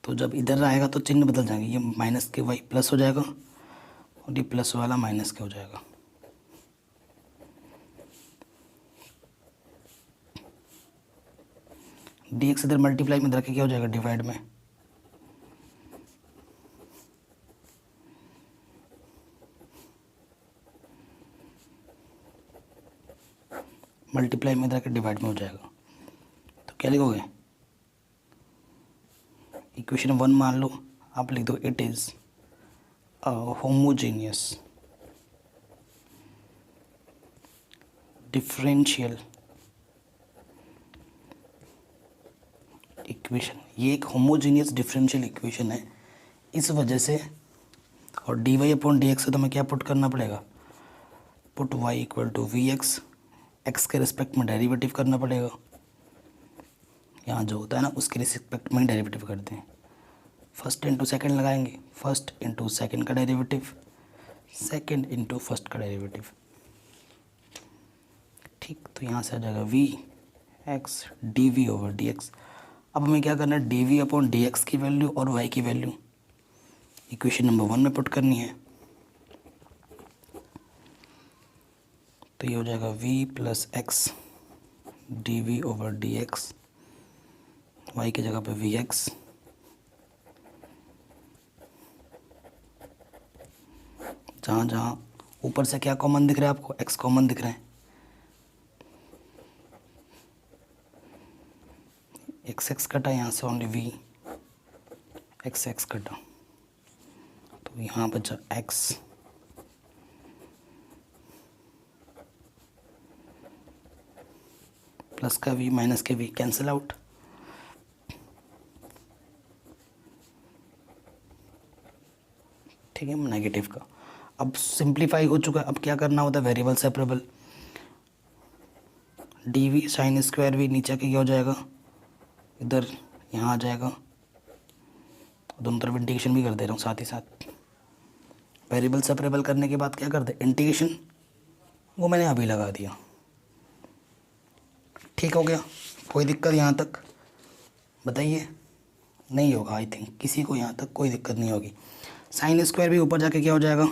तो जब इधर आएगा तो चिन्ह बदल जाएंगे, ये माइनस के y प्लस हो जाएगा और ये प्लस वाला माइनस के हो जाएगा। dx इधर मल्टीप्लाई में इधर के क्या हो जाएगा? डिवाइड में। मल्टीप्लाई में इधर के डिवाइड में हो जाएगा। तो क्या लिखोगे? इक्वेशन 1 मान लो, आप लिख दो it is a homogeneous differential equation. ये एक होमोजेनियस डिफरेंशियल इक्वेशन है, इस वजह से। और d Y upon D x से तो हमें क्या पुट करना पड़ेगा? Put y equal to we x, x के रिस्पेक्ट में डेरिवेटिव करना पड़ेगा। यहाँ जो होता है ना उसके रिस्पेक्ट में डेरिवेटिव करते हैं। फर्स्ट इंटू सेकेंड लगाएंगे, फर्स्ट इंटू सेकेंड का डेरिवेटिव, सेकेंड इंटू फर्स्ट का डेरिवेटिव। ठीक, तो यहाँ से आ जाएगा v x d v over d x. अब हमें क्या करना है? D v upon D x की वैल्यू और वाई की वैल्यू इक्वेशन नंबर 1 में पुट करनी है। तो ये हो जाएगा v plus x d v over d x, y की जगह पे वी एक्स, जहाँ जहाँ ऊपर से क्या कॉमन दिख रहा है आपको? x कॉमन दिख रहा है। एक्स एक्स कटा, यहाँ से ओनली v एक्स एक्स कटा, तो यहाँ बचा x प्लस का v माइनस के v कैंसिल आउट। ठीक है, नेगेटिव का। अब सिंप्लीफाई हो चुका है, अब क्या करना होता है? Variable separable. D v sine square v नीचे के क्या हो जाएगा? इधर यहाँ आ जाएगा। दोनों तरफ इंटीग्रेशन भी कर दे रहा हूँ साथ ही साथ। वेरिएबल सेपरेबल करने के बाद क्या कर दे? इंटीग्रेशन, वो मैंने अभी लगा दिया। ठीक हो गया? कोई दिक्कत यहाँ तक बताइए? नहीं होगा आई थिंक, किसी को यहाँ तक कोई दिक्कत नहीं होगी। साइन स्क्वायर भी ऊपर जाके क्या हो जाएगा?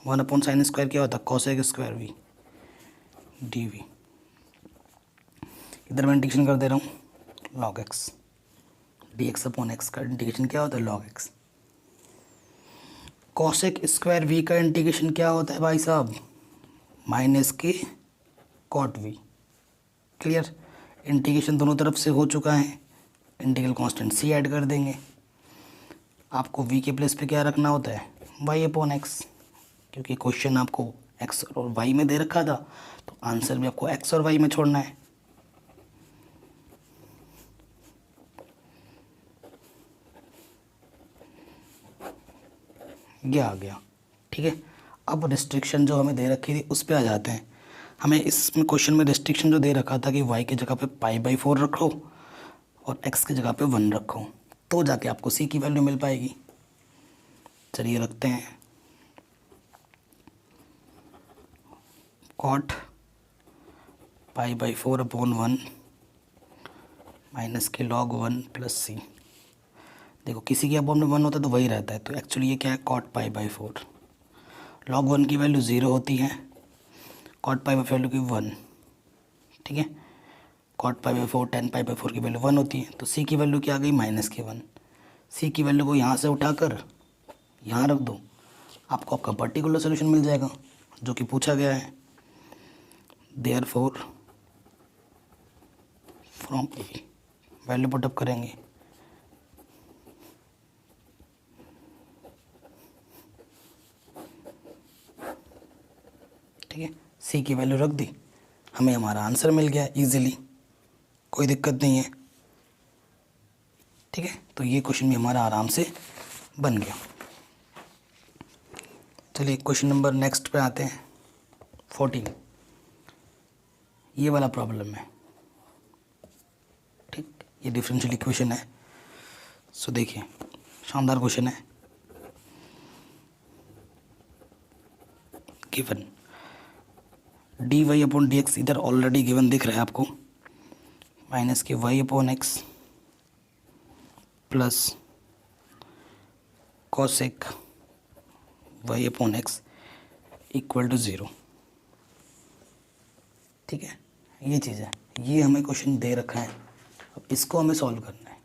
1 अपॉन साइन स्क्वायर क्या होता है? Cosec square v d v. इधर मैं इंटीग्रेशन कर दे रहा हूँ log x, d x upon x का इंटीग्रेशन क्या होता है? Log x. Cosec square v का इंटीग्रेशन क्या होता है भाई साहब? माइनस के कॉट वी। क्लियर? इंटीग्रेशन दोनों तरफ से हो चुका है, इंटीग्रल कांस्टेंट सी ऐड कर देंगे। आपको v के प्लेस पे क्या रखना होता है? y अपॉन एक्स, क्योंकि क्वेश्चन आपको x और y में दे रखा था, तो आंसर भी आपको x और y में छोड़ना है। ये आ गया। ठीक है, अब रिस्ट्रिक्शन जो हमें दे रखी थी उस पर आ जाते हैं। हमें इसमें क्वेश्चन में रिस्ट्रिक्शन जो दे रखा था कि y की जगह पे π/4 रखो और x की जगह पे 1 रखो, तो जाके आपको c की वैल्यू मिल पाएगी। चलिए रखते हैं। कॉट π/4 अपॉन 1 माइनस के log 1 प्लस सी। देखो, किसी के अपॉन में 1 होता है तो वही रहता है, तो एक्चुअली ये क्या है? कॉट π/4 log 1 की वैल्यू 0 होती है, cot पाई बाई 4 की 1, ठीक है, cot pi by 4 tan pi by 4 की वैल्यू 1 होती है। तो c की वैल्यू क्या आ गई -1। c की वैल्यू को यहाँ से उठाकर यहाँ रख दो, आपको आपका पर्टिकुलर सोल्यूशन मिल जाएगा जो कि पूछा गया है। Therefore from A value put up करेंगे, ठीक है, सी की वैल्यू रख दी, हमें हमारा आंसर मिल गया इजीली, कोई दिक्कत नहीं है, ठीक है। तो ये क्वेश्चन भी हमारा आराम से बन गया। चलिए क्वेश्चन नंबर नेक्स्ट पे आते हैं, 14। ये वाला प्रॉब्लम है, ठीक, ये डिफरेंशियल इक्वेशन है। सो देखिए, शानदार क्वेश्चन है। Given d Y upon D x इधर ऑलरेडी गिवन दिख रहा है आपको, minus k y upon x plus cosec y upon x equal to 0, ठीक है। ये चीज़ है, ये हमें क्वेश्चन दे रखा है, अब इसको हमें सॉल्व करना है,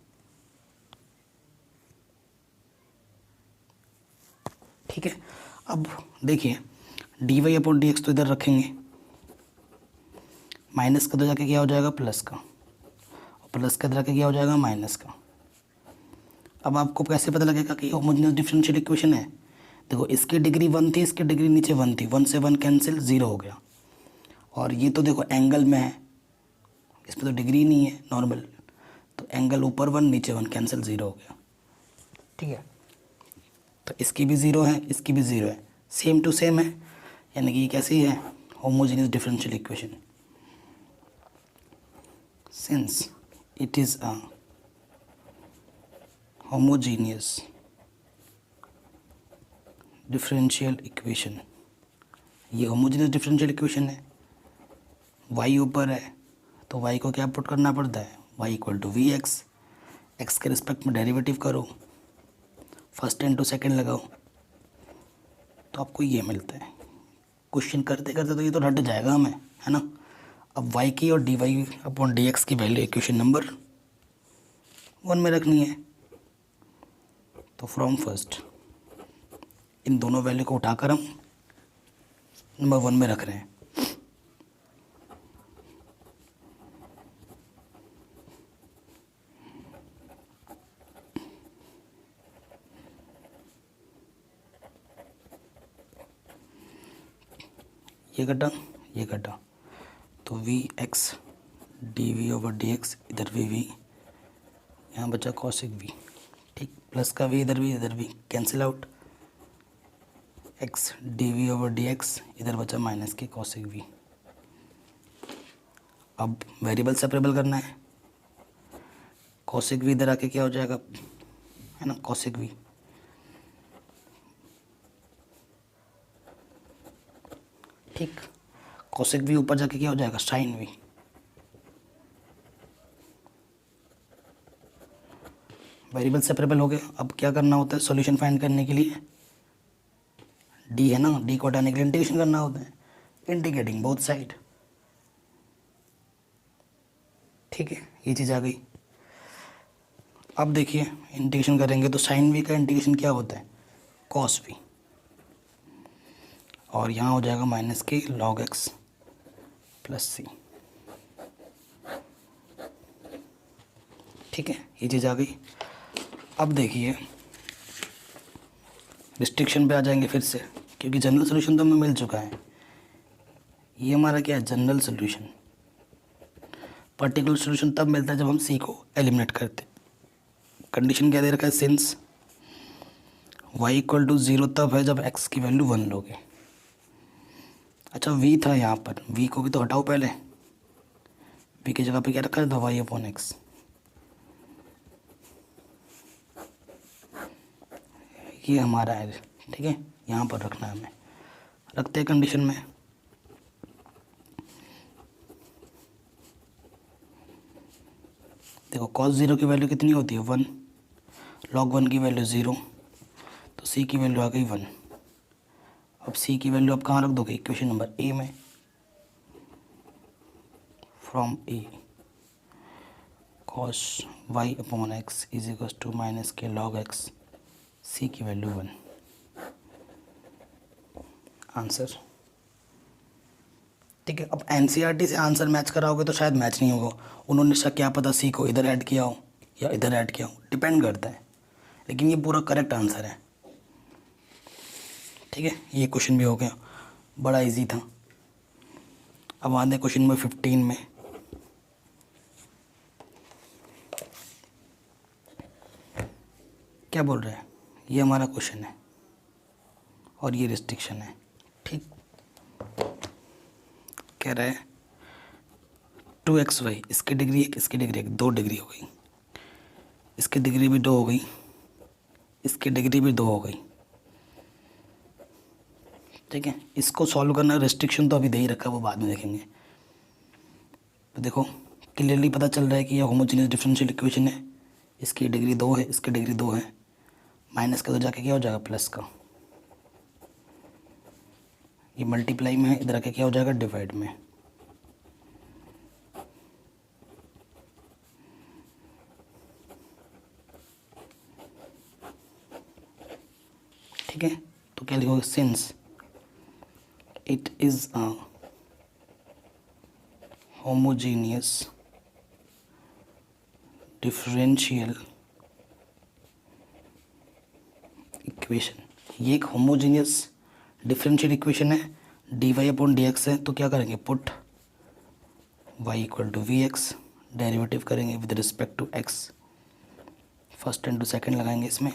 ठीक है। अब देखिए d Y upon D x तो इधर रखेंगे, माइनस का तो जाके क्या हो जाएगा प्लस का, और प्लस का जाके क्या हो जाएगा माइनस का। अब आपको कैसे पता लगेगा कि होमोजेनियस डिफरेंशियल इक्वेशन है? देखो इसकी डिग्री 1 थी, इसकी डिग्री नीचे 1 थी, 1 से 1 कैंसिल 0 हो गया, और ये तो देखो एंगल में है, इसमें तो डिग्री नहीं है नॉर्मल, तो एंगल ऊपर 1 नीचे 1 कैंसिल 0 हो गया, ठीक है। तो इसकी भी 0 है, इसकी भी 0 है, सेम टू सेम है, यानी कि ये कैसी है homogeneous differential equation. Since it is a homogeneous differential equation, ये homogeneous differential equation है, y ऊपर है तो y को क्या पुट करना पड़ता है, y equal to we x, x के रिस्पेक्ट में डेरिवेटिव करो, फर्स्ट इनटू सेकंड लगाओ, तो आपको ये मिलता है। क्वेश्चन करते करते तो ये तो रट जाएगा हमें, है ना। अब y की और d Y upon D x की वैल्यू इक्वेशन नंबर 1 में रखनी है, तो फ्रॉम फर्स्ट इन दोनों वैल्यू को उठाकर हम नंबर 1 में रख रहे हैं। ये कटा तो v x d v over d x, इधर वी यहाँ बचा कॉसिक वी, ठीक, प्लस का वी इधर भी cancel out, x d v over d x, इधर बचा माइनस के कॉसिक वी। अब वेरिएबल सेपरेबल करना है, कॉसिक वी इधर आके क्या हो जाएगा, है ना, कॉसिक वी, ठीक, कॉसेक वी ऊपर जाके क्या हो जाएगा साइन वी, वेरिएबल सेपरेबल हो गए। अब क्या करना होता है सॉल्यूशन फाइंड करने के लिए, डी है ना, डी को हटाने के लिए इंटीग्रेशन करना होता है, इंटीग्रेटिंग बोथ साइड, ठीक है, ये चीज़ आ गई। अब देखिए इंटीग्रेशन करेंगे तो साइन वी का इंटीग्रेशन क्या होता है कॉस वी, और यहाँ हो जाएगा minus k log x plus सी, ठीक है, ये चीज़ आ गई। अब देखिए रिस्ट्रिक्शन पे आ जाएंगे फिर से, क्योंकि जनरल सोल्यूशन तो हमें मिल चुका है, ये हमारा क्या है जनरल सोल्यूशन। पर्टिकुलर सोल्यूशन तब मिलता है जब हम सी को एलिमिनेट करते, कंडीशन क्या दे रखा है, सिंस y इक्वल टू 0 तब है जब x की वैल्यू 1 लोगे। अच्छा v था यहाँ पर, v को भी तो हटाओ पहले, v की जगह पे क्या रखा है था y अपॉन एक्स, ये हमारा है, ठीक है, यहाँ पर रखना है हमें, रखते हैं कंडीशन में। देखो cos 0 की वैल्यू कितनी होती है 1, log 1 की वैल्यू 0, तो c की वैल्यू आ गई 1, अब सी की वैल्यू आप कहाँ रख दोगे, इक्वेशन नंबर ए में, from A cos y upon x is equal to minus k log x, सी की वैल्यू 1, आंसर। ठीक है, अब एनसीईआरटी से आंसर मैच कराओगे तो शायद मैच नहीं होगा, उन्होंने शायद क्या पता सी को इधर ऐड किया हो या इधर ऐड किया हो, डिपेंड करता है, लेकिन ये पूरा करेक्ट आंसर है। ठीक है, ये क्वेश्चन भी हो गया, बड़ा इजी था। अब आते हैं क्वेश्चन नंबर 15 में। क्या बोल रहा है, ये हमारा क्वेश्चन है और ये रिस्ट्रिक्शन है। ठीक, कह रहा है 2xy, इसकी डिग्री एक, इसकी डिग्री एक, 2 डिग्री हो गई, इसकी डिग्री भी 2 हो गई, इसकी डिग्री भी 2 हो गई। ठीक है, इसको सॉल्व करना, रिस्ट्रिक्शन तो अभी दे ही रखा है, वो बाद में देखेंगे। तो देखो क्लियरली पता चल रहा है कि ये होमोजेनियस डिफरेंशियल इक्वेशन है, इसकी डिग्री 2 है, इसकी डिग्री 2 है, माइनस का तो जाके क्या हो जाएगा प्लस का, ये मल्टीप्लाई में है, इधर आके क्या हो जाएगा डिवाइड में। ठीक है, तो क्या लिखोगे, since it is a homogeneous differential equation, ये एक होमोजेनियस डिफरेंशियल इक्वेशन है, D Y upon D x है, तो क्या करेंगे, put Y equal to we X, derivative करेंगे with respect to X, first and to second लगाएंगे इसमें,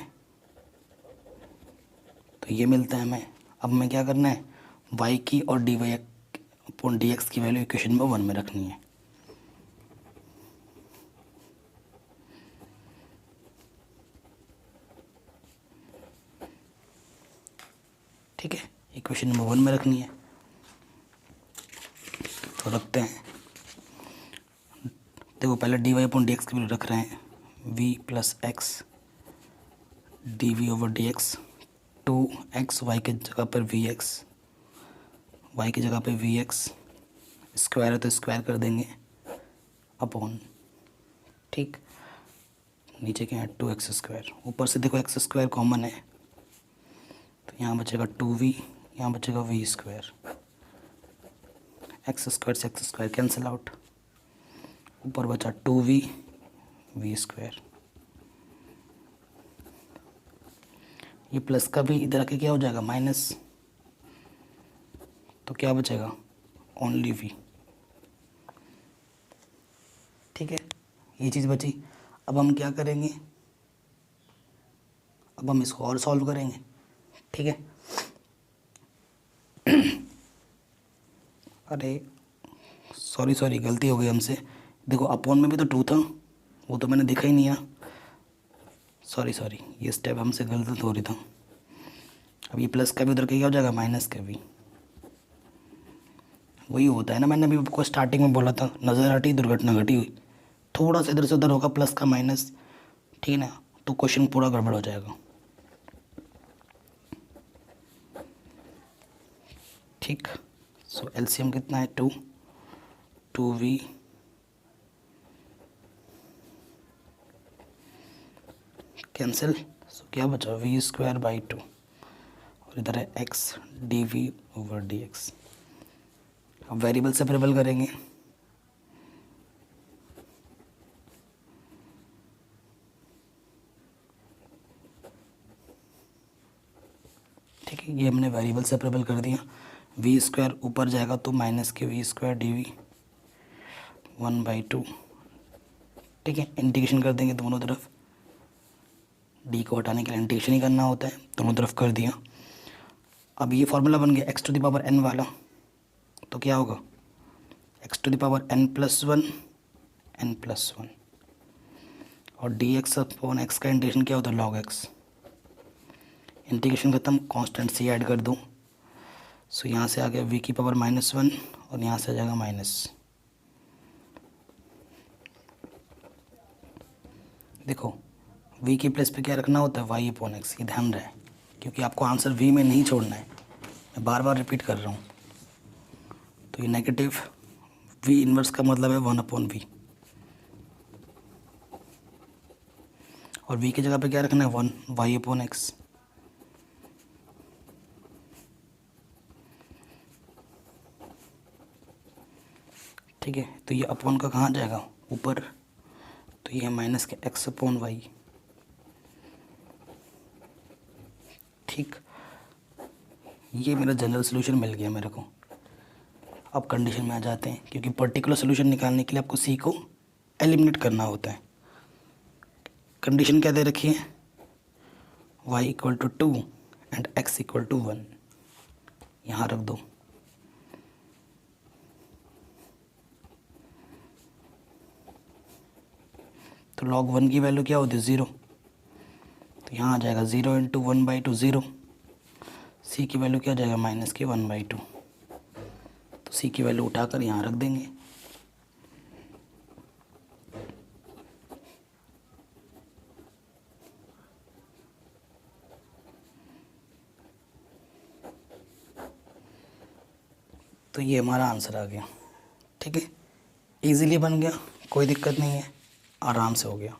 तो ये मिलता है हमें। अब हमें क्या करना है, वाई की और d Y upon D x की वैल्यू इक्वेशन नंबर 1 में रखनी है। ठीक है, इक्वेशन नंबर 1 में रखनी है, तो रखते हैं। देखो पहले d Y upon D x की वैल्यू रख रहे हैं, v plus x d v over d x, 2x y की जगह पर वी एक्स, वाई की जगह पे वी एक्स, स्क्वायर है तो स्क्वायर कर देंगे अपॉन, ठीक, नीचे क्या है 2x स्क्वायर, ऊपर से देखो एक्स स्क्वायर कॉमन है, तो यहाँ बचेगा 2v, यहाँ बचेगा v स्क्वायर, एक्स स्क्वायर से एक्स स्क्वायर कैंसिल आउट, ऊपर बचा 2v v स्क्वायर, ये प्लस का भी इधर आके क्या हो जाएगा माइनस, तो क्या बचेगा ओनली v। ठीक है, ये चीज़ बची। अब हम क्या करेंगे, अब हम इसको और सॉल्व करेंगे। ठीक है, अरे सॉरी गलती हो गई हमसे, देखो अपॉन में भी तो 2 था, वो तो मैंने दिखा ही नहीं है, सॉरी ये स्टेप हमसे गलत हो रही था। अब ये प्लस का भी उधर क्या हो जाएगा माइनस का भी, वही होता है ना, मैंने अभी आपको स्टार्टिंग में बोला था, नज़र हटी दुर्घटना घटी हुई, थोड़ा सा इधर से उधर होगा प्लस का माइनस, ठीक है ना, तो क्वेश्चन पूरा गड़बड़ हो जाएगा। ठीक, सो एलसीएम कितना है 2v कैंसिल, सो क्या बचा v स्क्वायर बाई 2, और इधर है x d v over d x. अब वेरिएबल सेपरेबल करेंगे, ठीक है, ये हमने वेरिएबल सेपरेबल कर दिया, वी स्क्वायर ऊपर जाएगा तो माइनस के वी स्क्वायर डी वी 1/2, ठीक है, इंटीग्रेशन कर देंगे दोनों तरफ, डी को हटाने के लिए इंटीग्रेशन ही करना होता है, दोनों तरफ कर दिया। अब ये फॉर्मूला बन गया x to the power n वाला, तो क्या होगा x to the power n+1 n+1, और dx अपॉन x का इंटीग्रेशन क्या होता है log x, इंटीग्रेशन खत्म, कांस्टेंट c ऐड कर दूँ, सो यहाँ से आ गया v की पावर -1 और यहाँ से आ जाएगा माइनस। देखो v की प्लेस पे क्या रखना होता है y अपॉन x, ये ध्यान रहे, क्योंकि आपको आंसर v में नहीं छोड़ना है, मैं बार बार रिपीट कर रहा हूँ। तो ये नेगेटिव v इन्वर्स का मतलब है 1/v, और v की जगह पे क्या रखना है 1 y/x। ठीक है, तो ये अपॉन का कहाँ जाएगा ऊपर, तो ये है माइनस के x/y। ठीक, ये मेरा जनरल सोल्यूशन मिल गया मेरे को। अब कंडीशन में आ जाते हैं, क्योंकि पर्टिकुलर सोल्यूशन निकालने के लिए आपको सी को एलिमिनेट करना होता है। कंडीशन क्या दे रखी है, y = 2 एंड x = 1, यहाँ रख दो। तो log 1 की वैल्यू क्या होती है 0, तो यहाँ आ जाएगा 0 × 1/2 0। सी की वैल्यू क्या आ जाएगा माइनस के 1/2। तो सी की वैल्यू उठाकर यहाँ रख देंगे। तो ये हमारा आंसर आ गया। ठीक है, इजीली बन गया, कोई दिक्कत नहीं है, आराम से हो गया।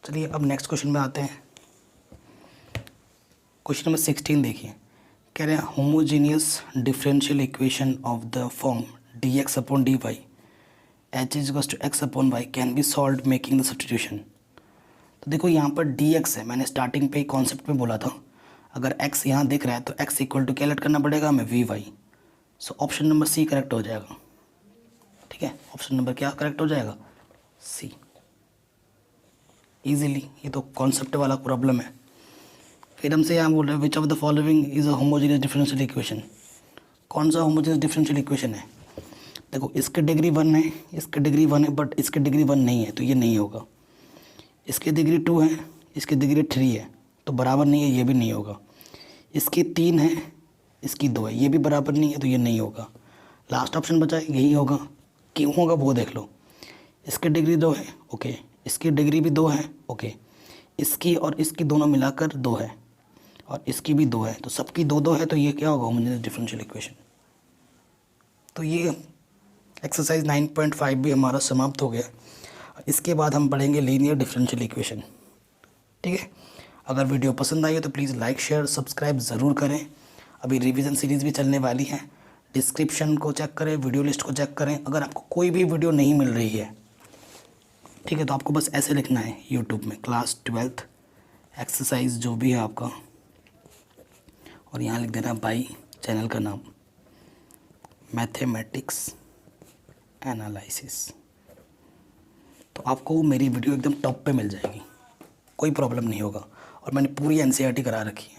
चलिए अब नेक्स्ट क्वेश्चन में आते हैं। क्वेश्चन नंबर 16 देखिए, कह रहे हैं homogeneous differential equation of the form dx/dy h = x/y can be solve making the substitution. तो देखो यहाँ पर dx है, मैंने स्टार्टिंग पे कॉन्सेप्ट में बोला था, अगर x यहाँ दिख रहा है तो x = क्या ऐड करना पड़ेगा हमें vy। So option number C correct हो जाएगा। ठीक है, ऑप्शन नंबर क्या करेक्ट हो जाएगा, सी। इजीली, ये तो कॉन्सेप्ट वाला प्रॉब्लम है। फिर हमसे यहाँ बोल रहे हैं which of the following is a homogeneous differential equation. कौन सा होमोजेनियस डिफरेंशियल इक्वेशन है, देखो इसके डिग्री 1 है, इसके डिग्री 1 है, बट इसके डिग्री 1 नहीं है, तो ये नहीं होगा। इसकी डिग्री 2 है, इसकी डिग्री 3 है, तो बराबर नहीं है, ये भी नहीं होगा। इसकी 3 है, इसकी 2 है, ये भी बराबर नहीं है, तो ये नहीं होगा। लास्ट ऑप्शन बचा है, यही होगा। क्यों होगा वो देख लो। इसकी डिग्री 2 है, ओके, इसकी डिग्री भी 2 है, ओके, इसकी और इसकी दोनों मिलाकर 2 है, और इसकी भी 2 है, तो सबकी 2-2 है, तो ये क्या होगा होमोजेनियस डिफरेंशियल इक्वेशन। तो ये एक्सरसाइज 9.5 भी हमारा समाप्त हो गया। इसके बाद हम पढ़ेंगे लीनियर डिफरेंशियल इक्वेशन। ठीक है, अगर वीडियो पसंद आई हो तो प्लीज़ लाइक शेयर सब्सक्राइब ज़रूर करें। अभी रिवीजन सीरीज़ भी चलने वाली है, डिस्क्रिप्शन को चेक करें, वीडियो लिस्ट को चेक करें। अगर आपको कोई भी वीडियो नहीं मिल रही है, ठीक है, तो आपको बस ऐसे लिखना है यूट्यूब में क्लास 12th एक्सरसाइज जो भी है आपका, और यहाँ लिख देना बाई चैनल का नाम मैथमेटिक्स एनालिसिस। तो आपको मेरी वीडियो एकदम टॉप पे मिल जाएगी, कोई प्रॉब्लम नहीं होगा। और मैंने पूरी NCERT करा रखी है।